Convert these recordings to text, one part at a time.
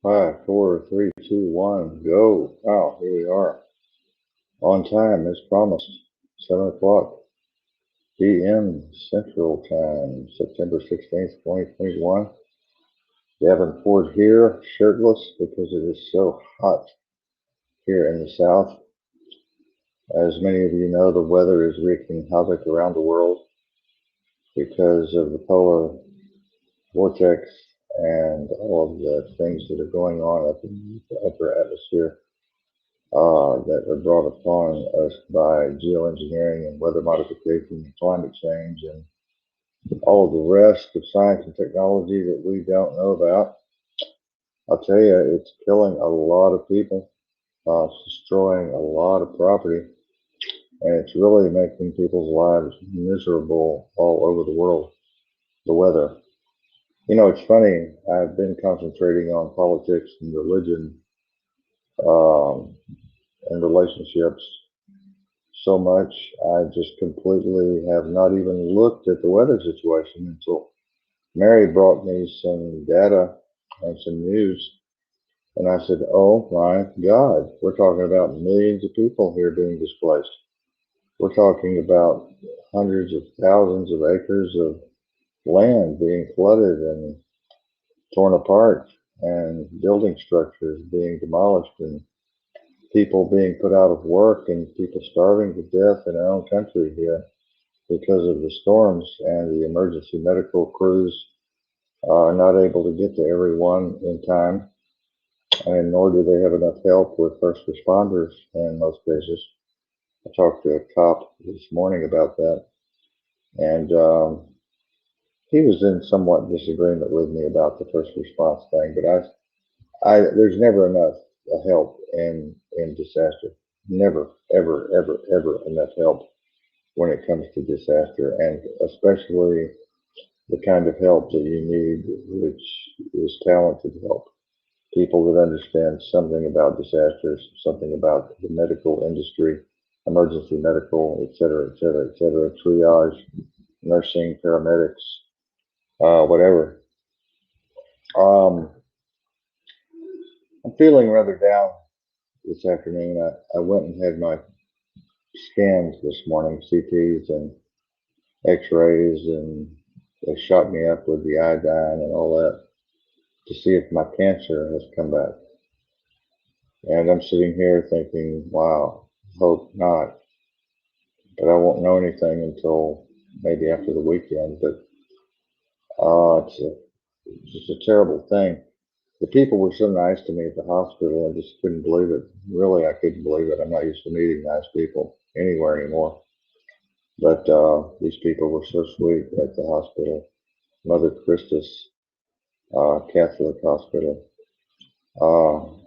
Five, four, three, two, one, go. Wow, here we are. On time as promised. 7 o'clock p.m. Central Time, September 16th, 2021. Davenport here, shirtless because it is so hot here in the South. As many of you know, the weather is wreaking havoc around the world because of the polar vortex and all of the things that are going on up in the upper atmosphere that are brought upon us by geoengineering and weather modification and climate change and all of the rest of science and technology that we don't know about. I'll tell you, it's killing a lot of people, it's destroying a lot of property, and it's really making people's lives miserable all over the world. The weather. You know, it's funny, I've been concentrating on politics and religion um, and relationships so much. I just completely have not even looked at the weather situation until Mary brought me some data and some news. And I said, oh my God, we're talking about millions of people here being displaced. We're talking about hundreds of thousands of acres of land being flooded and torn apart, and building structures being demolished, and people being put out of work, and people starving to death in our own country here because of the storms, and the emergency medical crews are not able to get to everyone in time, and nor do they have enough help with first responders in most cases. I talked to a cop this morning about that, and he was in somewhat disagreement with me about the first response thing, but there's never enough help in disaster. Never, ever, ever, ever enough help when it comes to disaster, and especially the kind of help that you need, which is talented help. People that understand something about disasters, something about the medical industry, emergency medical, et cetera, et cetera, et cetera, triage, nursing, paramedics, whatever. Um, I'm feeling rather down this afternoon. I went and had my scans this morning, CTs and X-rays, and they shot me up with the iodine and all that to see if my cancer has come back. And I'm sitting here thinking, wow, hope not. But I won't know anything until maybe after the weekend. But it's just a terrible thing. The people were so nice to me at the hospital. I just couldn't believe it. Really, I couldn't believe it. I'm not used to meeting nice people anywhere anymore. But these people were so sweet at the hospital. Mother Christus Catholic Hospital. Uh,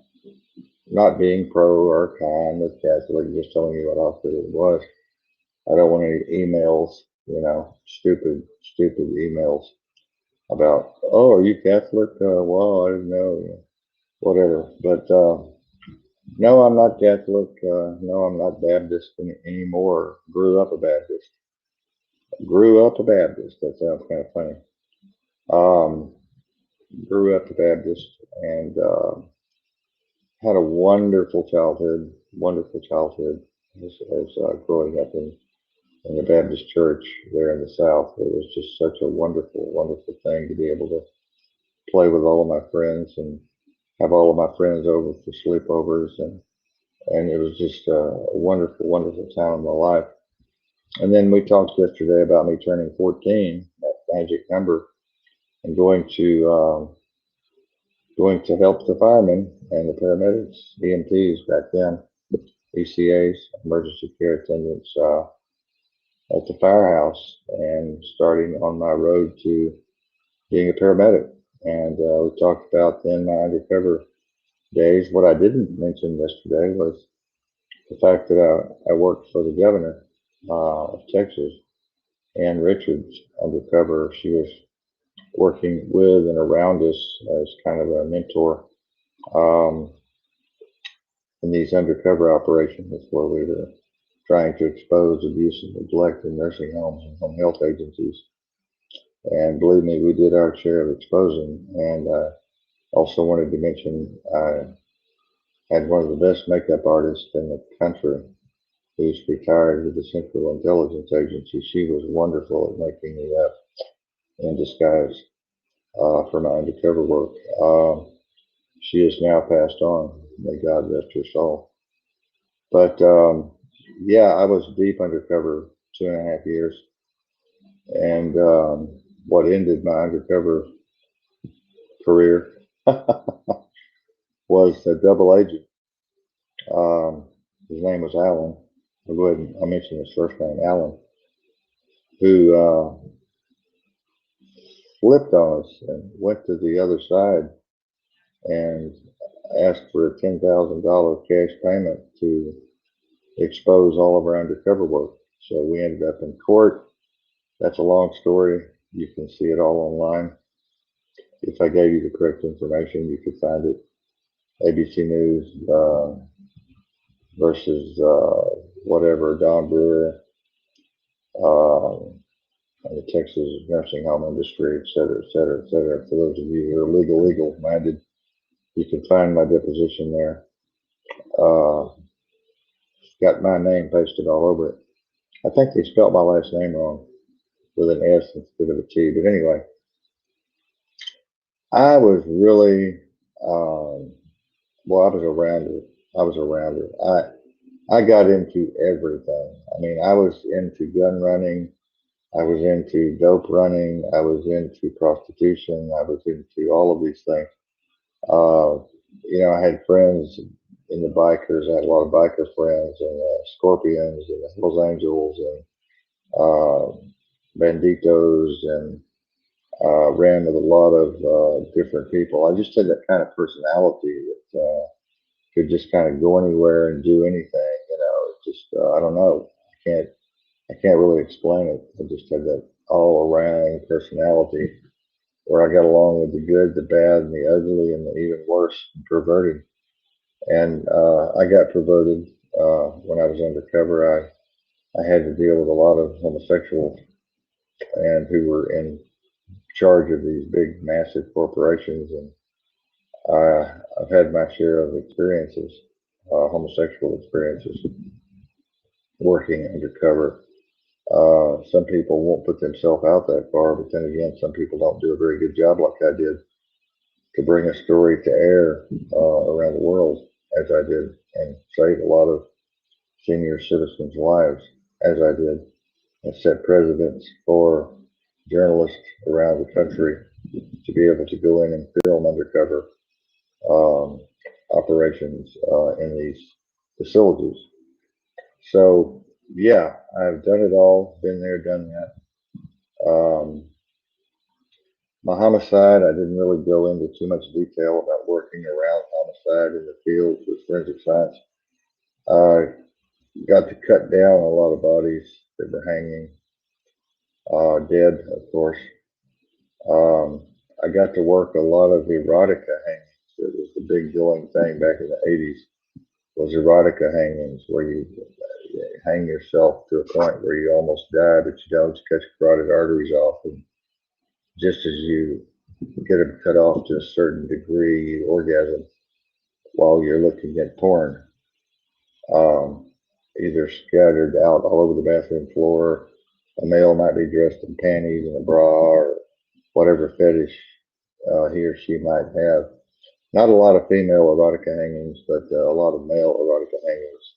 Not being pro or con with Catholic, just telling you what hospital it was. I don't want any emails, stupid emails about, oh, are you Catholic? Well, I didn't know, whatever. But no, I'm not Catholic. No, I'm not Baptist anymore. Grew up a Baptist. Grew up a Baptist. That sounds kind of funny. Um, Grew up a Baptist and had a wonderful childhood as growing up in the Baptist church there in the South. It was just such a wonderful thing to be able to play with all of my friends and have all of my friends over for sleepovers, and it was just a wonderful time in my life. And then we talked yesterday about me turning 14, that magic number, and going to help the firemen and the paramedics, EMTs back then, ECAs, emergency care attendants, at the firehouse, and starting on my road to being a paramedic. And we talked about then my undercover days. What I didn't mention yesterday was the fact that I worked for the governor of Texas, Ann Richards, undercover. She was working with and around us as kind of a mentor um, in these undercover operations where we were trying to expose abuse and neglect in nursing homes and home health agencies. And believe me, we did our share of exposing. And Also wanted to mention I had one of the best makeup artists in the country who's retired with the Central Intelligence Agency. She was wonderful at making me up in disguise for my undercover work. She is now passed on. May God rest her soul. But yeah, I was deep undercover 2.5 years, and what ended my undercover career was a double agent. Um, his name was Alan. I'll go ahead and I'll mention his first name, Alan, who flipped on us and went to the other side and asked for a $10,000 cash payment to expose all of our undercover work. So we ended up in court. That's a long story. You can see it all online. If I gave you the correct information, you could find it. ABC News versus whatever, Don Brewer, uh, the Texas nursing home industry, et cetera, et cetera, et cetera. For those of you who are legal minded, you can find my deposition there. Uh, got my name pasted all over it. I think they spelled my last name wrong with an S instead of a T. But anyway, I was really, well, I was a rounder. I was a rounder. I got into everything. I mean, I was into gun running. I was into dope running. I was into prostitution. I was into all of these things. Uh, I had friends in the bikers. I had a lot of biker friends and Scorpions and the Hells Angels and Banditos and ran with a lot of different people. I just had that kind of personality that could just kind of go anywhere and do anything. Just I don't know. I can't really explain it. I just had that all around personality where I got along with the good, the bad, and the ugly, and the even worse, perverted. And I got perverted when I was undercover. I had to deal with a lot of homosexuals and who were in charge of these big, massive corporations. And I've had my share of experiences, homosexual experiences, working undercover. Some people won't put themselves out that far, but then again, some people don't do a very good job like I did to bring a story to air around the world as I did and save a lot of senior citizens' lives as I did and set precedents for journalists around the country to be able to go in and film undercover um, operations in these facilities. So, yeah, I've done it all, been there, done that. My homicide, I didn't really go into too much detail about working around homicide in the field with forensic science. I got to cut down a lot of bodies that were hanging, dead, of course. Um, I got to work a lot of erotica hangings. It was the big going thing back in the 80s was erotica hangings where you hang yourself to a point where you almost die, but you don't. You cut your carotid arteries off, and just as you get them cut off to a certain degree, you orgasm while you're looking at porn, um, either scattered out all over the bathroom floor. A male might be dressed in panties and a bra or whatever fetish he or she might have. Not a lot of female erotica hangings, but a lot of male erotica hangings.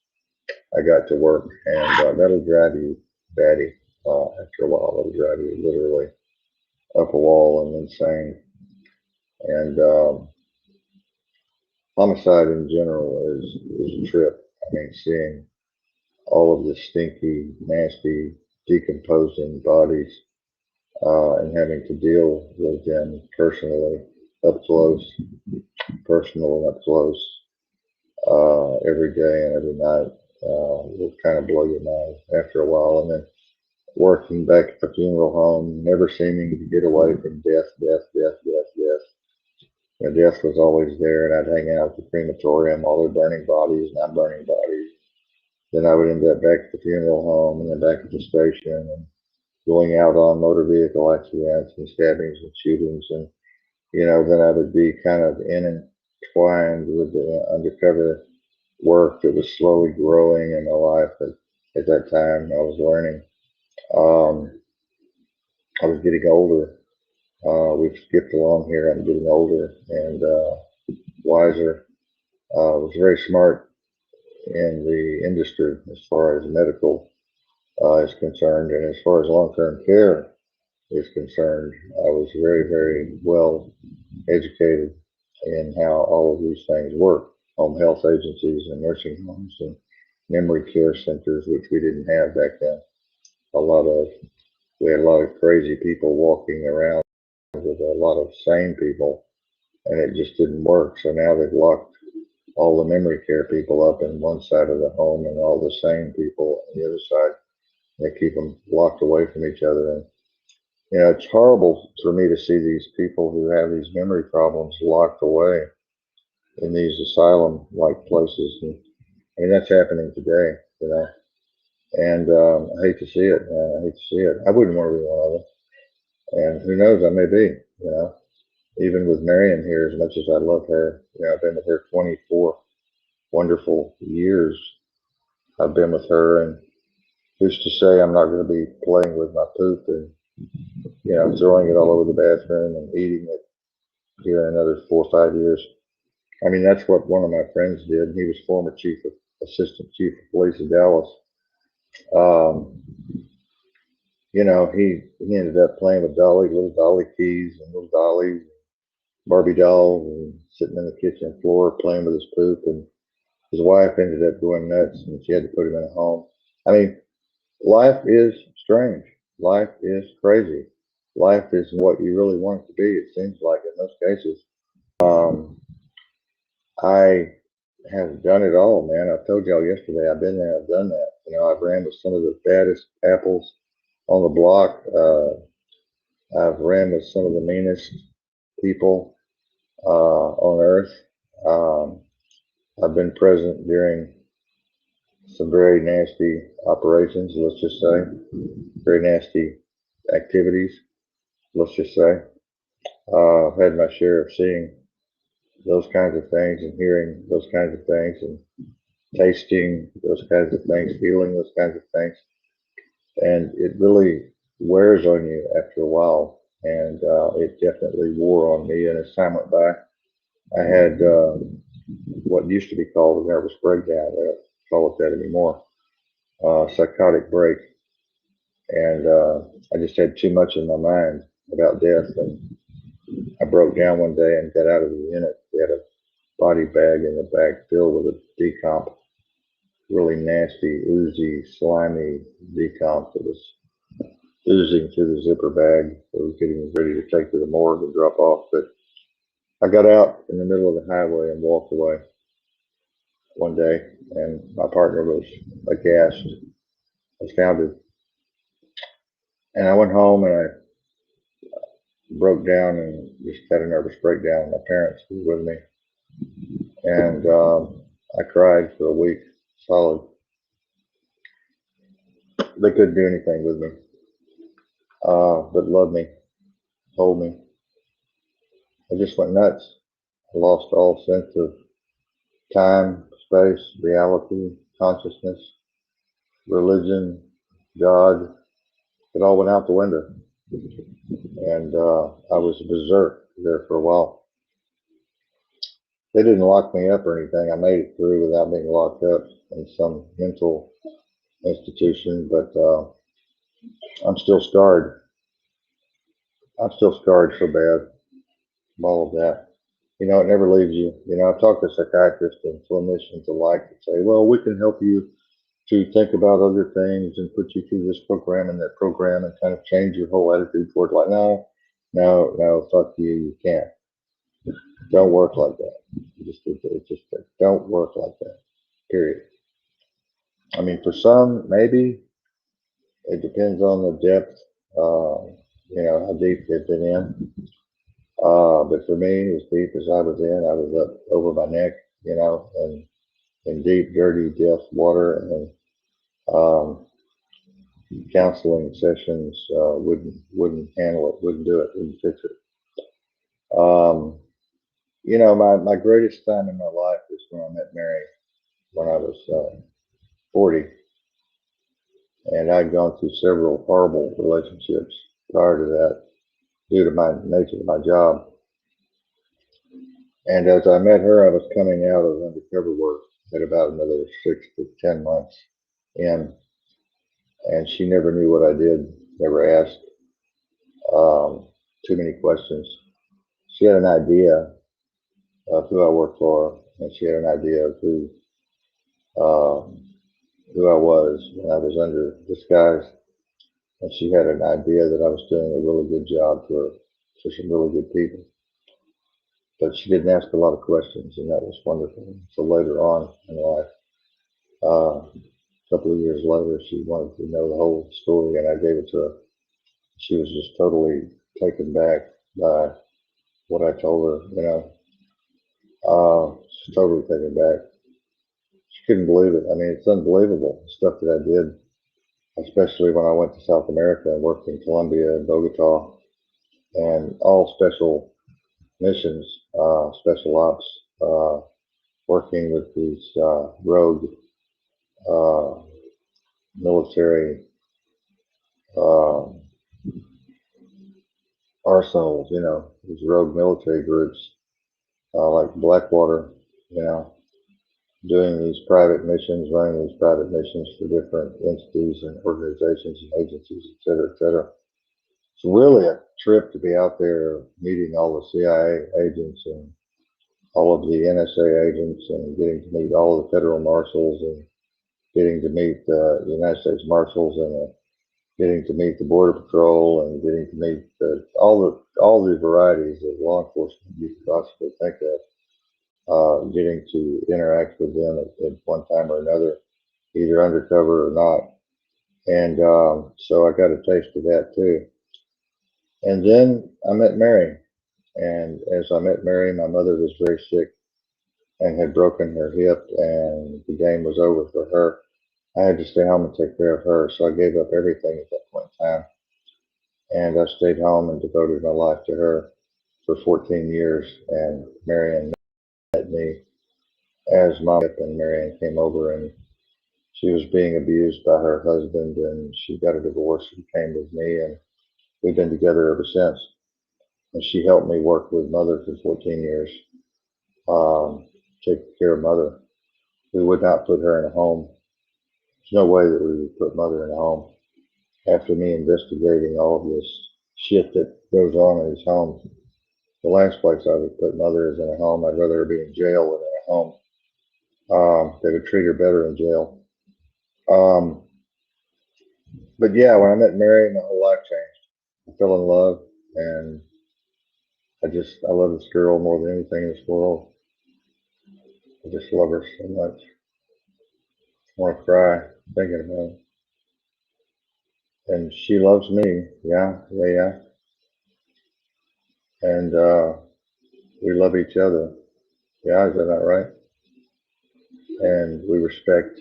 I got to work, and that'll drive you batty after a while. That'll drive you literally up a wall and insane. And homicide in general is a trip. I mean, seeing all of the stinky, nasty, decomposing bodies and having to deal with them personally, up close, personal and up close, every day and every night will kind of blow your mind after a while. And then working back at the funeral home, never seeming to get away from death, death, death, death, death. Death was always there, and I'd hang out at the crematorium while they're burning bodies, and I'm burning bodies. Then I would end up back at the funeral home, and then back at the station, and going out on motor vehicle accidents and stabbings and shootings. And then I would be kind of intertwined with the undercover work that was slowly growing in my life. At that time, I was learning. Um, I was getting older. We've skipped along here. I'm getting older and wiser. Was very smart in the industry as far as medical is concerned, and as far as long-term care is concerned, I was very, very well educated in how all of these things work. Home health agencies and nursing homes and memory care centers, which we didn't have back then. A lot of We had a lot of crazy people walking around with a lot of sane people, and it just didn't work. So now they've locked all the memory care people up in one side of the home and all the sane people on the other side. They keep them locked away from each other. And, it's horrible for me to see these people who have these memory problems locked away in these asylum like places. And I mean, that's happening today. And I hate to see it, man. I hate to see it. I wouldn't want to be one of them. And who knows, I may be. Even with Marion here, as much as I love her, I've been with her 24 wonderful years. I've been with her, and who's to say I'm not going to be playing with my poop and, throwing it all over the bathroom and eating it here in another 4 or 5 years. I mean, that's what one of my friends did. He was former assistant chief of police of Dallas. Um, he ended up playing with little Dolly keys and little dollies, Barbie dolls, and sitting in the kitchen floor playing with his poop. And his wife ended up going nuts, and she had to put him in a home. I mean, life is strange. Life is crazy. Life is what you really want it to be. It seems like in most cases. Um, I have done it all, man. I told y'all yesterday. I've been there. I've done that. I've ran with some of the baddest apples on the block. I've ran with some of the meanest people on earth. Um, I've been present during some very nasty operations, let's just say, very nasty activities, let's just say. I've had my share of seeing those kinds of things and hearing those kinds of things and tasting those kinds of things, feeling those kinds of things. And it really wears on you after a while. And it definitely wore on me. And as time went by, I had what used to be called a nervous breakdown. They don't call it that anymore. Psychotic break. And I just had too much in my mind about death. And I broke down one day and got out of the unit. They had a body bag in the bag filled with a decomp, really nasty, oozy, slimy decomp that was oozing through the zipper bag. It was getting ready to take to the morgue and drop off. But I got out in the middle of the highway and walked away one day, and my partner was aghast, astounded. And I went home and I broke down and just had a nervous breakdown. My parents were with me, and I cried for a week solid. They couldn't do anything with me, but love me, hold me. I just went nuts. I lost all sense of time, space, reality, consciousness, religion, God. It all went out the window. And I was berserk there for a while. They didn't lock me up or anything. I made it through without being locked up in some mental institution, but I'm still scarred. I'm still scarred so bad from all of that. It never leaves you. I've talked to psychiatrists and clinicians alike that say, well, we can help you to think about other things and put you through this program and that program and kind of change your whole attitude toward like, no, no, no, fuck you, you can't. Don't work like that. It just don't work like that. Period. I mean, for some, maybe it depends on the depth, how deep they've been in. But for me, as deep as I was in, I was up over my neck, and in deep, dirty, death water, and um, counseling sessions wouldn't handle it, wouldn't do it, wouldn't fix it. Um, my greatest time in my life is when I met Mary when I was 40, and I'd gone through several horrible relationships prior to that due to my nature of my job. And as I met her, I was coming out of undercover work at about another 6 to 10 months in, and she never knew what I did, never asked too many questions. She had an idea of who I worked for, and she had an idea of um, who I was when I was under disguise, and she had an idea that I was doing a really good job for some really good people. But she didn't ask a lot of questions, and that was wonderful. So later on in life, a couple of years later, she wanted to know the whole story, and I gave it to her. She was just totally taken back by what I told her. She's totally taken back. She couldn't believe it. I mean, it's unbelievable the stuff that I did, especially when I went to South America and worked in Colombia and Bogota and all special missions, special ops, working with these rogue uh, military uh, arsenals, these rogue military groups like Blackwater, you know, doing these private missions, running these private missions for different entities and organizations and agencies, et cetera, et cetera. It's really a trip to be out there meeting all the CIA agents and all of the NSA agents and getting to meet all of the federal marshals and getting to meet the United States marshals and getting to meet the border patrol and getting to meet all the varieties of law enforcement you could possibly think of. Getting to interact with them at one time or another, either undercover or not. And so I got a taste of that too. And then I met Mary. And as I met Mary, my mother was very sick and had broken her hip, and the game was over for her. I had to stay home and take care of her. So I gave up everything at that point in time. And I stayed home and devoted my life to her for 14 years. And Marion met me as mom, and Marion came over, and she was being abused by her husband, and she got a divorce and came with me, and we've been together ever since. And she helped me work with mother for 14 years, take care of mother. We would not put her in a home. There's no way that we would put mother in a home. After me investigating all of this shit that goes on in these homes, the last place I would put mother is in a home. I'd rather her be in jail than in a home. They would treat her better in jail. Um, but yeah, when I met Mary, my whole life changed. I fell in love, and I love this girl more than anything in this world. I just love her so much. I want to cry thinking about it. And she loves me. Yeah, yeah, yeah. And we love each other. Yeah, is that not right? And we respect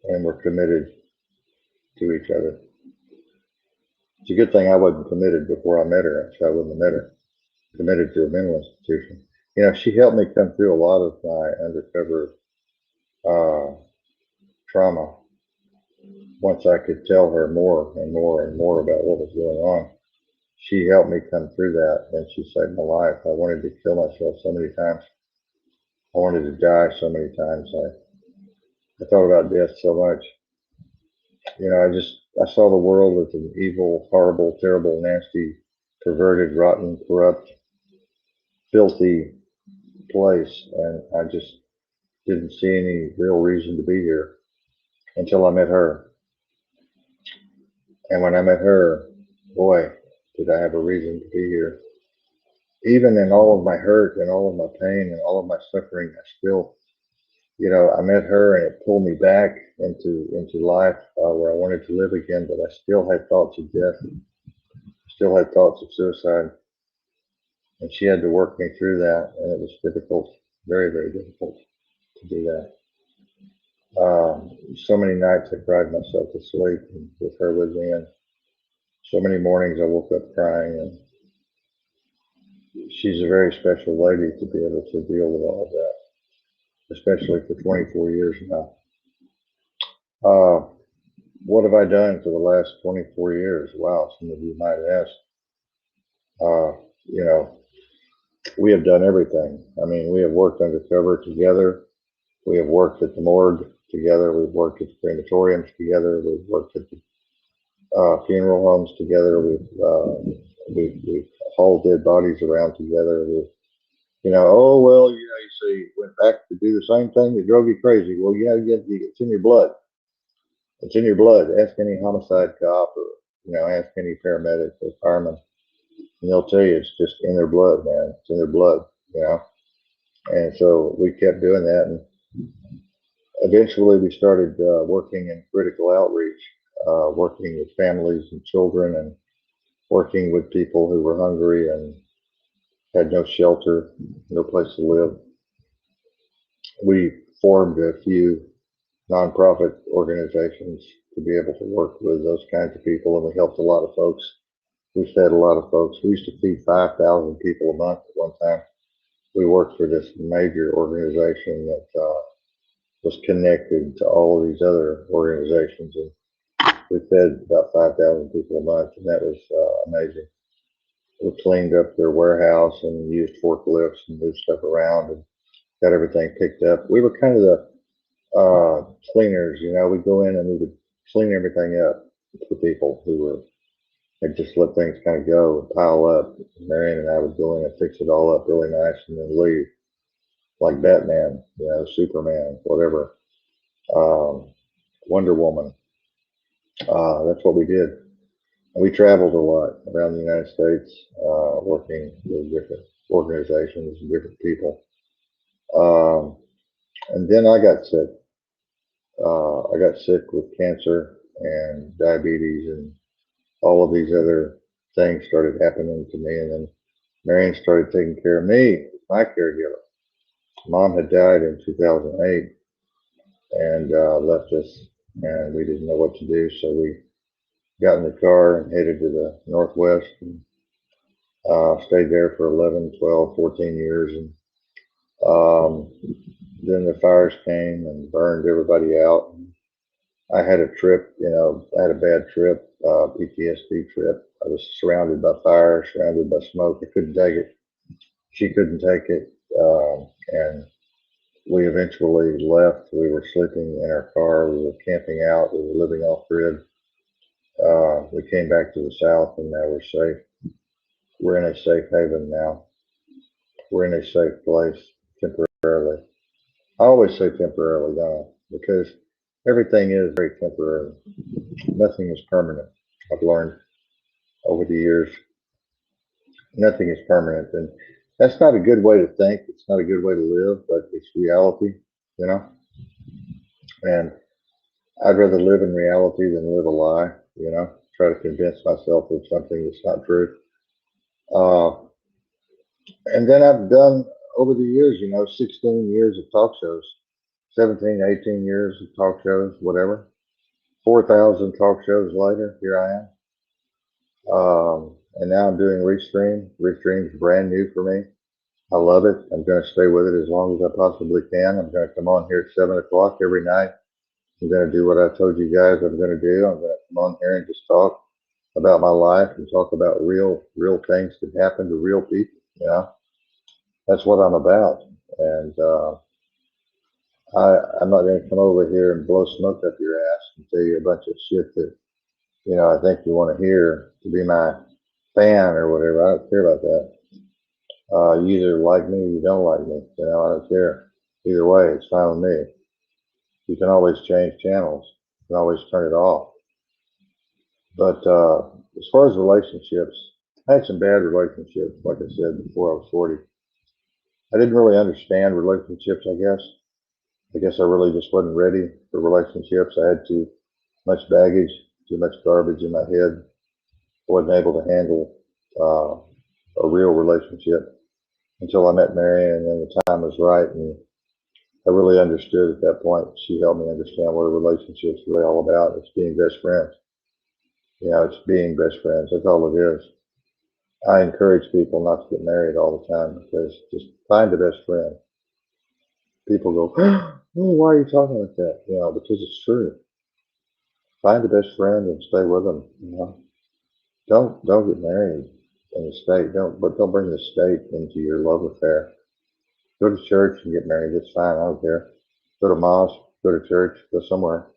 and we're committed to each other. It's a good thing I wasn't committed before I met her, so I wouldn't have met her. Committed to a mental institution. She helped me come through a lot of my undercover uh, trauma. Once I could tell her more and more and more about what was going on, she helped me come through that, and she saved my life. I wanted to kill myself so many times. I wanted to die so many times. I thought about death so much. I saw the world as an evil, horrible, terrible, nasty, perverted, rotten, corrupt, filthy place, and I just didn't see any real reason to be here until I met her. And when I met her, boy, did I have a reason to be here. Even in all of my hurt and all of my pain and all of my suffering, I still, I met her and it pulled me back into life where I wanted to live again, but I still had thoughts of death, still had thoughts of suicide, and she had to work me through that, and it was difficult, very, very difficult to do that. So many nights I cried myself to sleep with her with me, and so many mornings I woke up crying, and she's a very special lady to be able to deal with all of that, especially for 24 years now. Uh, what have I done for the last 24 years? Wow, some of you might ask. Uh, you know, we have done everything. I mean, we have worked undercover together. We have worked at the morgue together. We've worked at the crematoriums together. We've worked at the funeral homes together. We've hauled dead bodies around together. Oh well, you say went back to do the same thing that drove you crazy. Well, you got to get it's in your blood. It's in your blood. Ask any homicide cop or ask any paramedic or fireman, and they'll tell you it's just in their blood, man. It's in their blood, you know. And so we kept doing that, and eventually we started working in critical outreach, working with families and children, and working with people who were hungry and had no shelter, no place to live. We formed a few nonprofit organizations to be able to work with those kinds of people, and we helped a lot of folks. We fed a lot of folks. We used to feed 5,000 people a month at one time. We worked for this major organization that was connected to all of these other organizations, and we fed about 5,000 people a month, and that was amazing. We cleaned up their warehouse and used forklifts and moved stuff around and got everything picked up. We were kind of the cleaners, we'd go in and we would clean everything up for people who were had just let things kind of go and pile up. Marion and I would go in and fix it all up really nice and then leave, like Batman, Superman, whatever, Wonder Woman. That's what we did. And we traveled a lot around the United States, working with different organizations and different people. Um, and then I got sick with cancer and diabetes, and all of these other things started happening to me. And then Marion started taking care of me, my caregiver. Mom had died in 2008 and left us, and we didn't know what to do. So we got in the car and headed to the Northwest and stayed there for 11, 12, 14 years. And then the fires came and burned everybody out. I had a trip, I had a bad trip, PTSD trip. I was surrounded by fire, surrounded by smoke. I couldn't take it. She couldn't take it. And we eventually left. We were sleeping in our car. We were camping out. We were living off grid. We came back to the South, and now we're safe. We're in a safe haven now. We're in a safe place temporarily. I always say temporarily, don't I? Because everything is very temporary. Nothing is permanent. I've learned over the years, nothing is permanent. And that's not a good way to think. It's not a good way to live, but it's reality, you know? And I'd rather live in reality than live a lie, try to convince myself of something that's not true. Uh, and then I've done over the years, 16 years of talk shows, 17, 18 years of talk shows, whatever. 4,000 talk shows later, here I am. And now I'm doing Restream. Restream's brand new for me. I love it. I'm going to stay with it as long as I possibly can. I'm going to come on here at 7 o'clock every night. I'm going to do what I told you guys I'm going to do. I'm going to come on here and just talk about my life and talk about real things that happen to real people. That's what I'm about. And I'm not going to come over here and blow smoke up your ass and tell you a bunch of shit that I think you want to hear to be my fan or whatever. I don't care about that. You either like me or you don't like me. I don't care. Either way, it's fine with me. You can always change channels. You can always turn it off. But as far as relationships, I had some bad relationships, like I said, before I was 40. I didn't really understand relationships, I guess. I guess I really just wasn't ready for relationships. I had too much baggage, too much garbage in my head. I wasn't able to handle a real relationship until I met Marion, and then the time was right, and I really understood at that point. She helped me understand what a relationship's really all about. It's being best friends. It's being best friends. That's all it is. I encourage people not to get married all the time because just find the best friend. People go, oh, why are you talking like that? You know, because it's true. Find the best friend and stay with them. You know, don't get married in the state. Don't bring the state into your love affair. Go to church and get married. That's fine. I don't care. Go to mosque. Go to church. Go somewhere,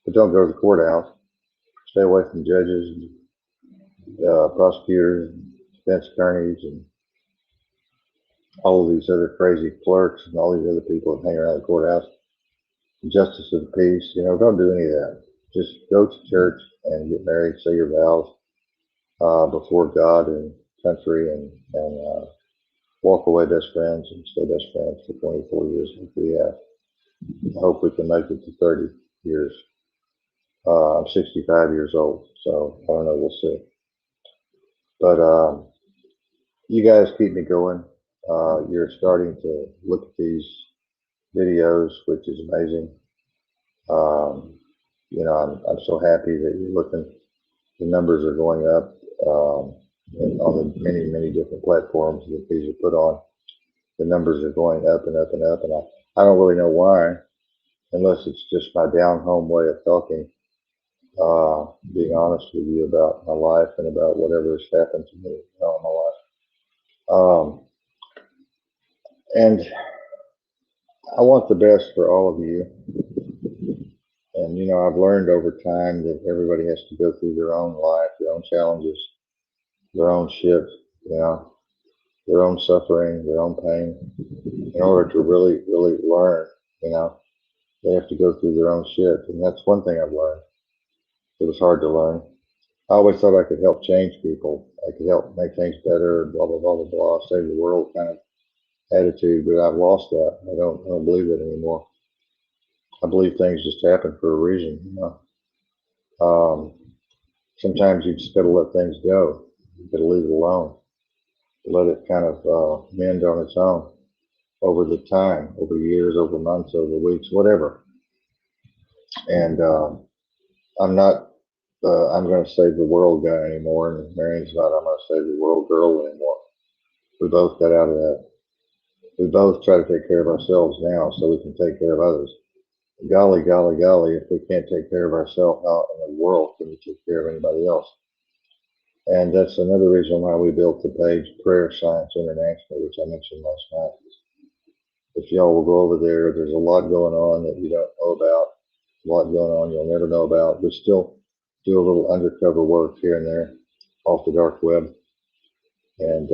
but don't go to the courthouse. Stay away from judges, and, prosecutors, and defense attorneys, and all of these other crazy clerks and all these other people that hang around the courthouse. Justice of the peace. You know, don't do any of that. Just go to church and get married. Say your vows before God and country, and walk away best friends and stay best friends for 24 years like we have. I hope we can make it to 30 years. I'm 65 years old, so I don't know. We'll see. But you guys keep me going. You're starting to look at these videos, which is amazing. Um, you know, I'm so happy that you're looking. The numbers are going up and on the many different platforms that these are put on. The numbers are going up and up and up, and I don't really know why, unless it's just my down home way of talking. Being honest with you about my life and about whatever has happened to me, you know, in my life. And I want the best for all of you. And, you know, I've learned over time that everybody has to go through their own life, their own challenges, their own shit, you know, their own suffering, their own pain. In order to really learn, you know, they have to go through their own shit. And that's one thing I've learned. It was hard to learn. I always thought I could help change people. I could help make things better, blah, blah, blah, blah, blah, save the world kind of attitude, but I've lost that. I don't believe it anymore. I believe things just happen for a reason, you know. Sometimes you just got to let things go. You got to leave it alone. Let it kind of mend on its own over the time, over years, over months, over weeks, whatever. And I'm not, I'm going to save the world guy anymore, and Marion's not, I'm going to save the world girl anymore. We both got out of that. We both try to take care of ourselves now so we can take care of others. Golly, golly, golly, if we can't take care of ourselves, how in the world can we take care of anybody else? And that's another reason why we built the page Prayer Science International, which I mentioned last night. If y'all will go over there, there's a lot going on that you don't know about, a lot going on you'll never know about. We still do a little undercover work here and there off the dark web. And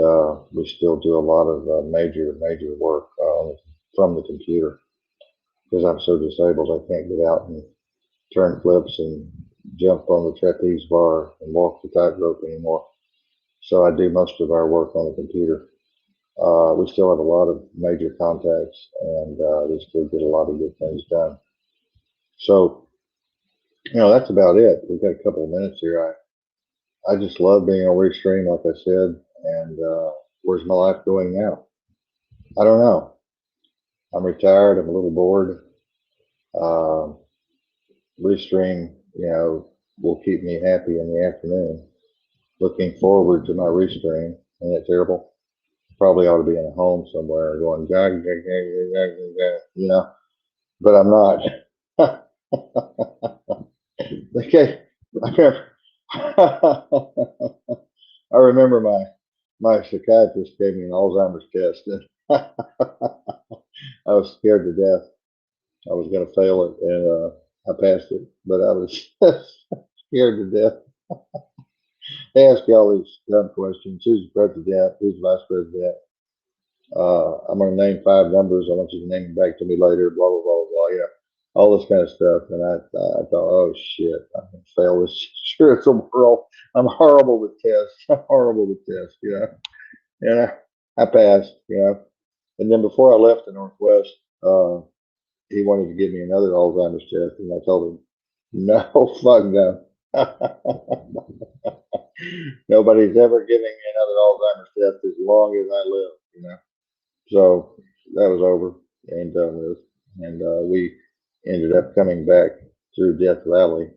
we still do a lot of major work from the computer because I'm so disabled I can't get out and turn flips and jump on the trapeze bar and walk the tightrope anymore. So I do most of our work on the computer. We still have a lot of major contacts, and we still get a lot of good things done. So, you know, that's about it. We've got a couple of minutes here. I just love being on Restream, like I said, and where's my life going now? I don't know. I'm retired. I'm a little bored. Uh, Restream, you know, will keep me happy in the afternoon. Looking forward to my Restream. Isn't that terrible? Probably ought to be in a home somewhere going, you know, but I'm not. Okay, I remember, I remember my psychiatrist gave me an Alzheimer's test, and I was scared to death. I was going to fail it, and I passed it, but I was scared to death. They ask you all these dumb questions: who's the president? Who's the vice president? I'm going to name 5 numbers. I want you to name them back to me later. Blah blah blah blah. You know, all this kind of stuff. And I thought, oh shit, I'm going to fail this spiritual world. I'm horrible with tests. I'm horrible with tests. You know, and I passed. You know, and then before I left the Northwest, he wanted to give me another Alzheimer's test, and I told him, no, fuck no. Nobody's ever giving me another Alzheimer's test as long as I live. You know. So that was over and done with. And we ended up coming back through Death Valley.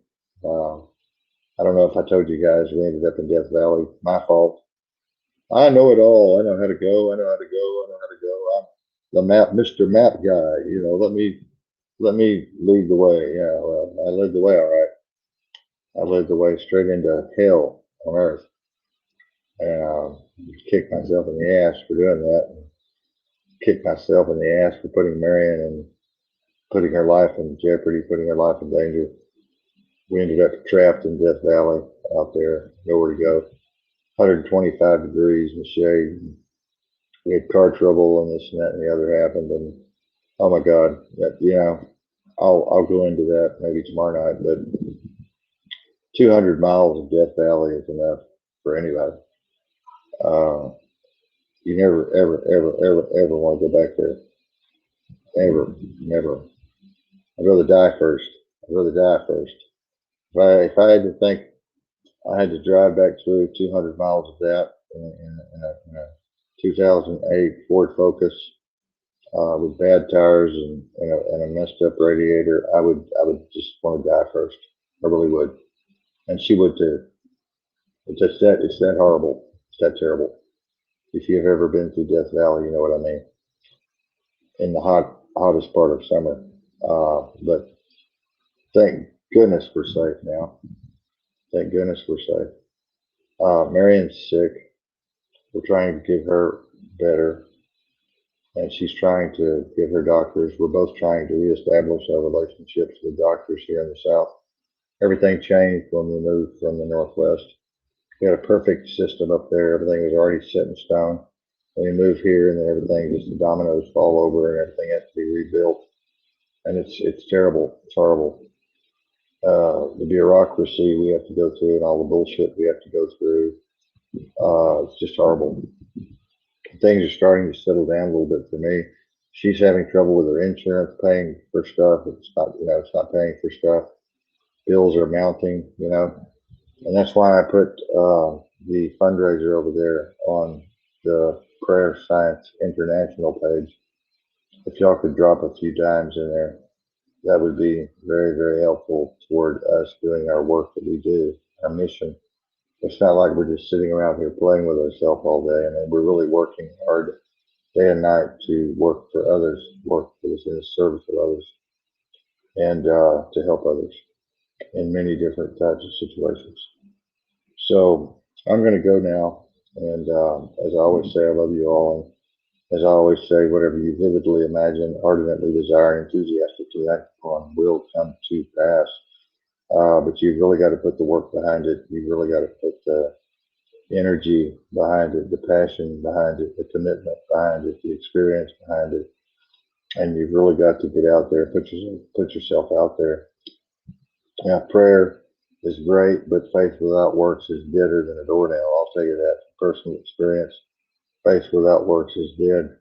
I don't know if I told you guys, we ended up in Death Valley. My fault. I know it all. I know how to go. I know how to go. I know how to go. I'm the Mr. Map guy. Let me lead the way. Yeah, well, I led the way, all right. I led the way straight into hell on earth, and kicked myself in the ass for doing that. Kicked myself in the ass for putting Marion and putting her life in jeopardy, putting her life in danger. We ended up trapped in Death Valley out there, nowhere to go. 125 degrees in the shade. We had car trouble and this and that and the other happened. And oh my God, I'll go into that maybe tomorrow night. But 200 miles of Death Valley is enough for anybody. Uh, you never, ever, ever, ever, ever want to go back there. Ever, never. I'd rather die first. I'd rather die first. If I had to think I had to drive back through 200 miles of that in a 2008 Ford Focus with bad tires and a messed up radiator. I would just want to die first. I really would, and she would too. It's that horrible. It's that terrible. If you've ever been through Death Valley, you know what I mean. In the hottest part of summer, but thank goodness we're safe now. Thank goodness we're safe. Marion's sick. We're trying to get her better, and she's trying to get her doctors. We're both trying to reestablish our relationships with doctors here in the South. Everything changed when we moved from the Northwest. We had a perfect system up there. Everything was already set in stone. And we move here, and then everything just the dominoes fall over, and everything has to be rebuilt. And it's terrible. It's horrible. The bureaucracy we have to go through, and all the bullshit we have to go through. It's just horrible. Things are starting to settle down a little bit for me. She's having trouble with her insurance, paying for stuff. It's not paying for stuff. Bills are mounting, and that's why I put the fundraiser over there on the Prayer Science International page. If y'all could drop a few dimes in there, that would be very, very helpful toward us doing our work that we do, our mission. It's not like we're just sitting around here playing with ourselves all day. I mean, we're really working hard day and night to work for others, work for this in the service of others, and to help others in many different types of situations. So I'm going to go now. And as I always say, I love you all. And as I always say, whatever you vividly imagine, ardently desire, enthusiastically act upon will come to pass. But you've really got to put the work behind it. You've really got to put the energy behind it, the passion behind it, the commitment behind it, the experience behind it. And you've really got to get out there, put yourself out there. Now, prayer is great, but faith without works is deader than a doornail. I'll tell you that from personal experience. Faith without works is dead.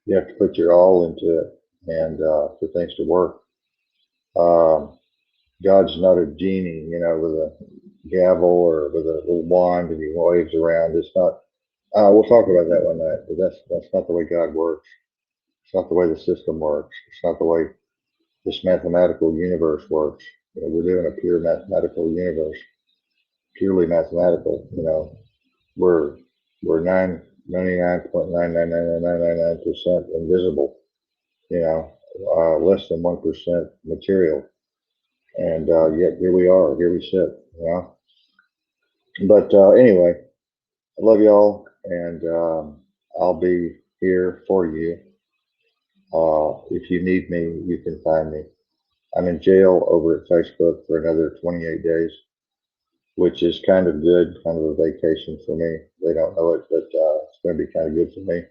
You have to put your all into it and for things to work. Um, God's not a genie, with a gavel or with a little wand and he waves around. It's not. We'll talk about that one night, but that's not the way God works. It's not the way the system works. It's not the way this mathematical universe works. We're doing a pure mathematical universe, purely mathematical. We're 99.9999999% invisible. Less than 1% material, and yet here we are. Here we sit. But anyway, I love y'all, and I'll be here for you. If you need me, you can find me. I'm in jail over at Facebook for another 28 days, which is kind of good, kind of a vacation for me. They don't know it, but it's going to be kind of good for me.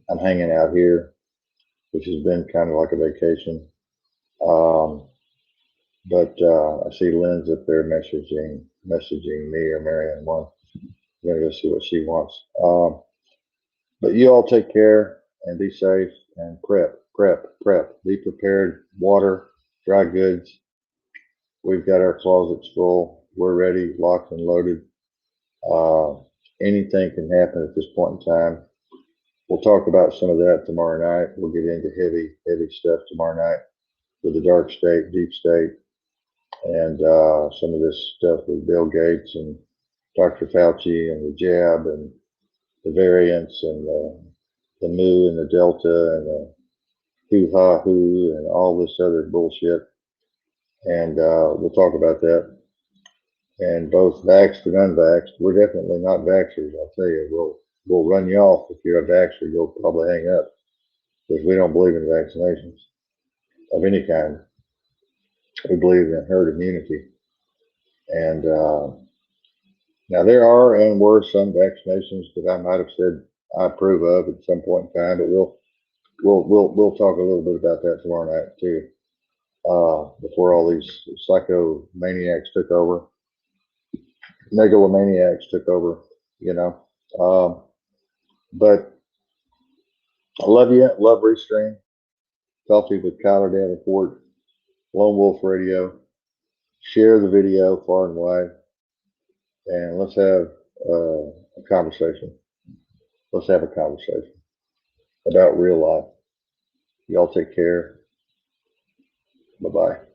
I'm hanging out here, which has been kind of like a vacation. Um, but I see Lynn's up there messaging me or Marianne one. I'm going to go see what she wants. But you all take care and be safe and prep. Be prepared. Water, dry goods. We've got our closets full. We're ready, locked and loaded. Uh, Anything can happen at this point in time. We'll talk about some of that tomorrow night. We'll get into heavy stuff tomorrow night with the dark state, deep state, and some of this stuff with Bill Gates and Dr. Fauci and the jab and the variants and the mu and the delta and the hoo-ha-hoo and all this other bullshit. And we'll talk about that. And both vaxxed and unvaxxed, we're definitely not vaxxers. I'll tell you, we'll run you off. If you're a vaxxer, you'll probably hang up because we don't believe in vaccinations of any kind. We believe in herd immunity. And now there are and were some vaccinations that I might have said I approve of at some point in time, but we'll talk a little bit about that tomorrow night too. Before all these psychomaniacs took over, megalomaniacs took over, you know. But I love you. Love Restream. Coffee with Kiler Davenport. Lone Wolf Radio. Share the video far and wide. And let's have a conversation. Let's have a conversation about real life. Y'all take care. Bye-bye.